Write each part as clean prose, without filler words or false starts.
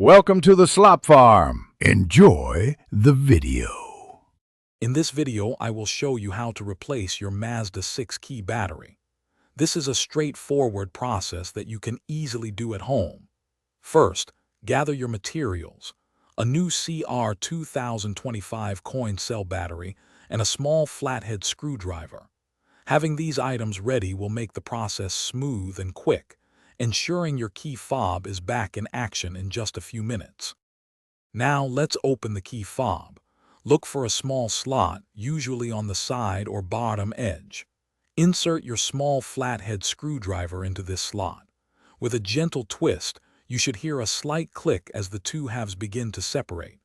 Welcome to the Slop Farm. Enjoy the video. In this video, I will show you how to replace your Mazda 6-key battery. This is a straightforward process that you can easily do at home. First, gather your materials: a new CR 2025 coin cell battery and a small flathead screwdriver. Having these items ready will make the process smooth and quick, ensuring your key fob is back in action in just a few minutes. Now let's open the key fob. Look for a small slot, usually on the side or bottom edge. Insert your small flathead screwdriver into this slot. With a gentle twist, you should hear a slight click as the two halves begin to separate.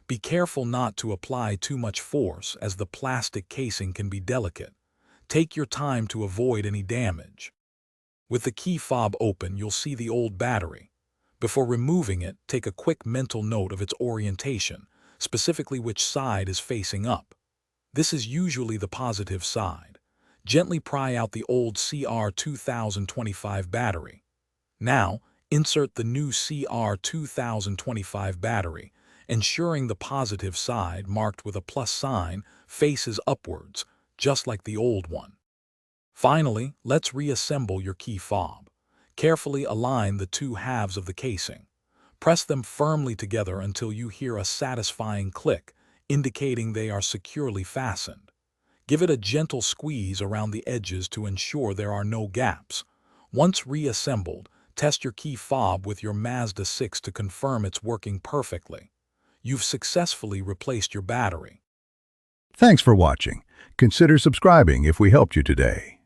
Be careful not to apply too much force, as the plastic casing can be delicate. Take your time to avoid any damage. With the key fob open, you'll see the old battery. Before removing it, take a quick mental note of its orientation, specifically which side is facing up. This is usually the positive side. Gently pry out the old CR 2025 battery. Now, insert the new CR 2025 battery, ensuring the positive side, marked with a plus sign, faces upwards, just like the old one. Finally, let's reassemble your key fob. Carefully align the two halves of the casing. Press them firmly together until you hear a satisfying click, indicating they are securely fastened. Give it a gentle squeeze around the edges to ensure there are no gaps. Once reassembled, test your key fob with your Mazda 6 to confirm it's working perfectly. You've successfully replaced your battery. Thanks for watching. Consider subscribing if we helped you today.